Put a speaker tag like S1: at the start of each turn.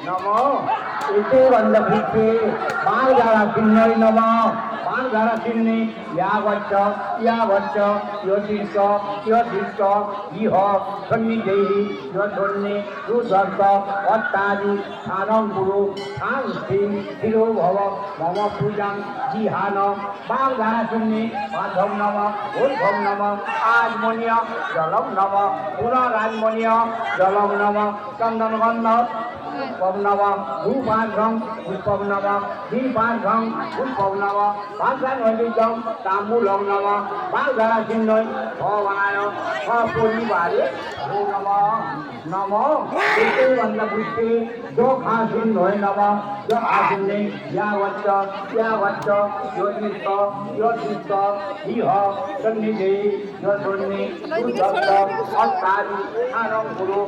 S1: নম এতে বন্ধপুত্রে বারধারা চিহ্নই নম বারধারা চিহ্নে ইয়াবচ্চ ইয়াবচ্চ ইয়তীর্থ ইয়তীর্থ ইহ সন্নিধেহি ইয়ধন্যে রুধর্ষ অত্যাদি স্থানং গুরু স্থান স্থির স্থিরো ভব মম পূজাং জিহান বারধারা চিহ্নে মাধব নম উদ্ভব নম আজমনীয় জলম নম পুনরাজমনীয় জলম নম চন্দনগন্ধ পুষ্পম নম ভূপাঘ্রং পুষ্পম নম দীপাঘ্রং পুষ্পম নম ভাগ্রানৈবেদ্যং তাম্বূলং নম বাগধারা চিহ্নই ভবায় সপরিবারে ও নম নম এতে বন্ধপুষ্পে যোগাসিন্নয় নম যোগাসিন্নে ইয়াবচ্চ ইয়াবচ্চ জ্যোতিষ্ঠ জ্যোতিষ্ঠ ইহ সন্নিধে জ্যোতির্নে সুদত্ত অত্যাদি স্থানং গুরু